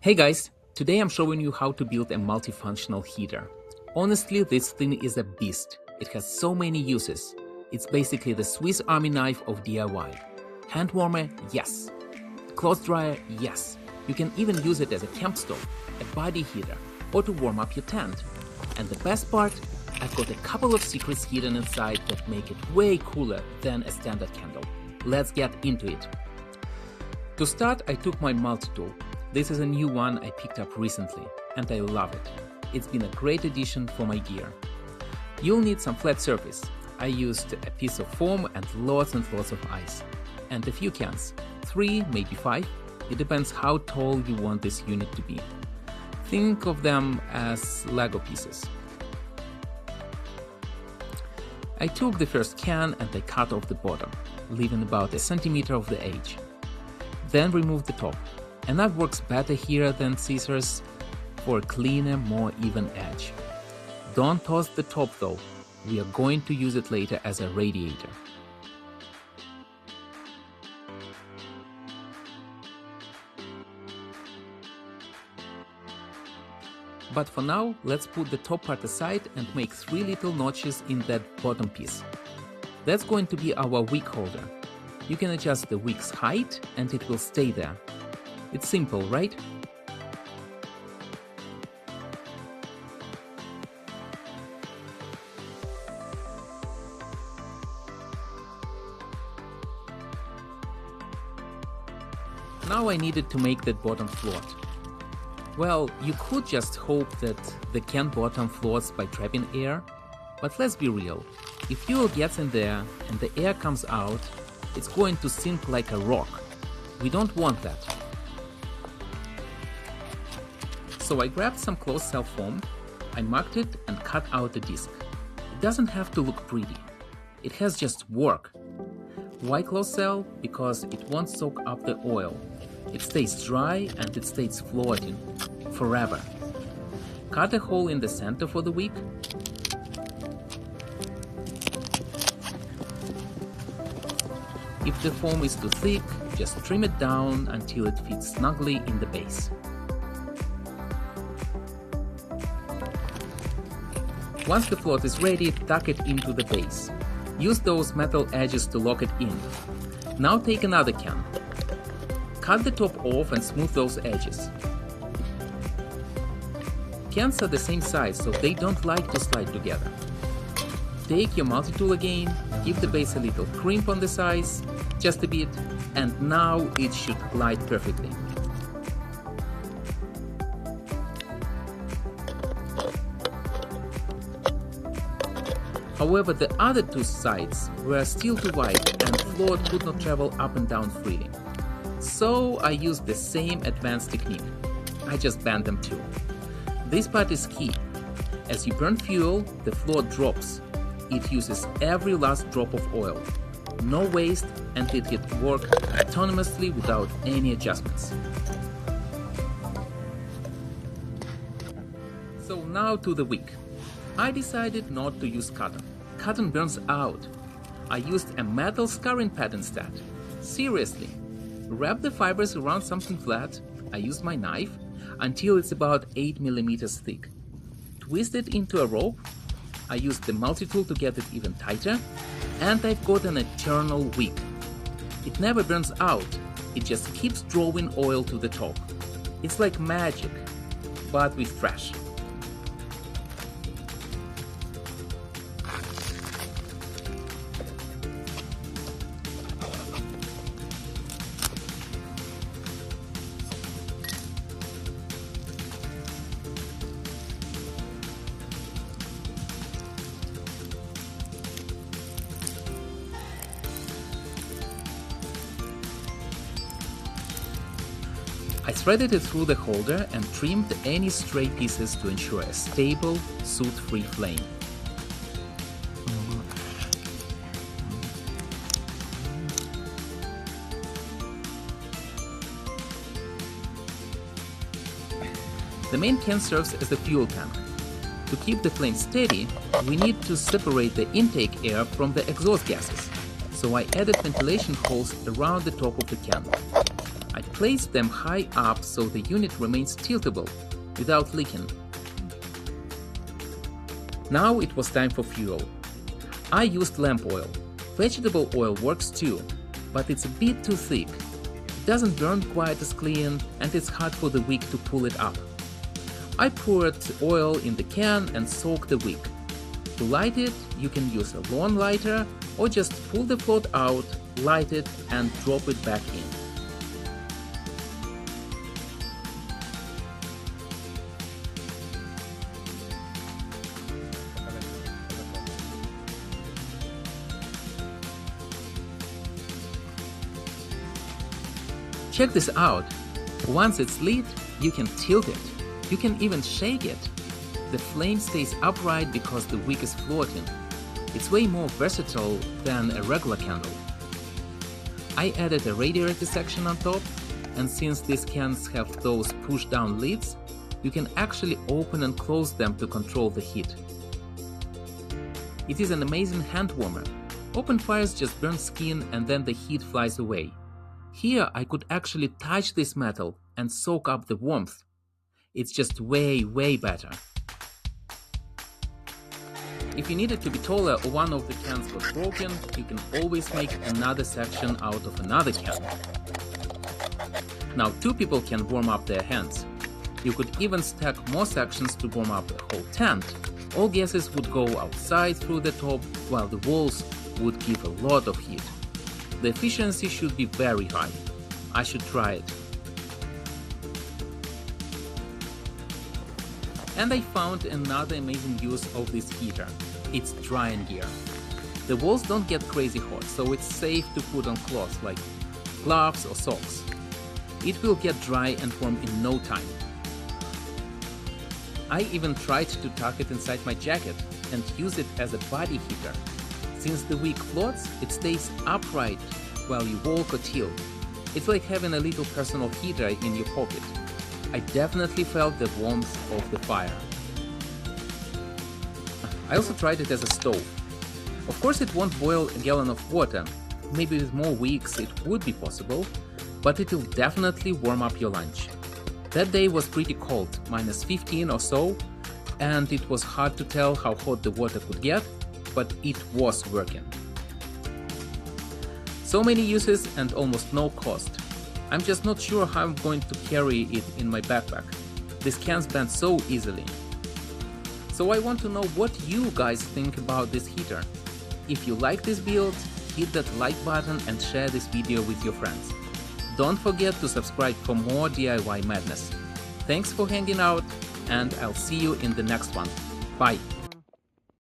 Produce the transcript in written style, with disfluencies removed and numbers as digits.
Hey guys, today I'm showing you how to build a multifunctional heater. Honestly, this thing is a beast. It has so many uses. It's basically the Swiss Army knife of DIY. Hand warmer, yes. Clothes dryer, yes. You can even use it as a camp stove, a body heater, or to warm up your tent. And the best part, I've got a couple of secrets hidden inside that make it way cooler than a standard candle. Let's get into it. To start, I took my multi-tool. This is a new one I picked up recently, and I love it. It's been a great addition for my gear. You'll need some flat surface. I used a piece of foam and lots of ice. And a few cans, 3, maybe 5. It depends how tall you want this unit to be. Think of them as Lego pieces. I took the first can and I cut off the bottom, leaving about a centimeter of the edge. Then remove the top. A knife works better here than scissors for a cleaner, more even edge. Don't toss the top though, we are going to use it later as a radiator. But for now, let's put the top part aside and make 3 little notches in that bottom piece. That's going to be our wick holder. You can adjust the wick's height and it will stay there. It's simple, right? Now I needed to make that bottom float. Well, you could just hope that the can bottom floats by trapping air, but let's be real. If fuel gets in there and the air comes out, it's going to sink like a rock. We don't want that. So I grabbed some closed cell foam, I marked it and cut out the disc. It doesn't have to look pretty. It has just work. Why closed cell? Because it won't soak up the oil. It stays dry and it stays floating forever. Cut a hole in the center for the wick. If the foam is too thick, just trim it down until it fits snugly in the base. Once the float is ready, tuck it into the base. Use those metal edges to lock it in. Now take another can. Cut the top off and smooth those edges. Cans are the same size, so they don't like to slide together. Take your multi-tool again, give the base a little crimp on the sides, just a bit, and now it should glide perfectly. However, the other 2 sides were still too wide and float could not travel up and down freely. So I used the same advanced technique. I just bent them too. This part is key. As you burn fuel, the float drops. It uses every last drop of oil. No waste, and it can work autonomously without any adjustments. So now to the wick. I decided not to use cotton. Cotton burns out. I used a metal scarring pad instead. Seriously. Wrap the fibers around something flat. I used my knife until it's about 8 mm thick. Twist it into a rope. I used the multi-tool to get it even tighter. And I've got an eternal wick. It never burns out. It just keeps drawing oil to the top. It's like magic, but with trash. I threaded it through the holder and trimmed any stray pieces to ensure a stable, soot-free flame. The main can serves as the fuel tank. To keep the flame steady, we need to separate the intake air from the exhaust gases. So I added ventilation holes around the top of the can. I placed them high up so the unit remains tiltable without leaking. Now it was time for fuel. I used lamp oil. Vegetable oil works too, but it's a bit too thick. It doesn't burn quite as clean and it's hard for the wick to pull it up. I poured oil in the can and soaked the wick. To light it, you can use a lawn lighter or just pull the float out, light it and drop it back in. Check this out. Once it's lit, you can tilt it. You can even shake it. The flame stays upright because the wick is floating. It's way more versatile than a regular candle. I added a radiator section on top, and since these cans have those push-down lids, you can actually open and close them to control the heat. It is an amazing hand warmer. Open fires just burn skin and then the heat flies away. Here I could actually touch this metal and soak up the warmth. It's just way better. If you need it to be taller or one of the cans got broken, you can always make another section out of another can. Now 2 people can warm up their hands. You could even stack more sections to warm up the whole tent. All gases would go outside through the top, while the walls would give a lot of heat. The efficiency should be very high. I should try it. And I found another amazing use of this heater. It's drying gear. The walls don't get crazy hot, so it's safe to put on clothes like gloves or socks. It will get dry and warm in no time. I even tried to tuck it inside my jacket and use it as a body heater. Since the wick floats, it stays upright while you walk or tilt. It's like having a little personal heater in your pocket. I definitely felt the warmth of the fire. I also tried it as a stove. Of course it won't boil a gallon of water. Maybe with more wicks it would be possible, but it will definitely warm up your lunch. That day was pretty cold, -15 or so, and it was hard to tell how hot the water could get, but it was working. So many uses and almost no cost. I'm just not sure how I'm going to carry it in my backpack. These cans bend so easily. So I want to know what you guys think about this heater. If you like this build, hit that like button and share this video with your friends. Don't forget to subscribe for more DIY madness. Thanks for hanging out, and I'll see you in the next one. Bye!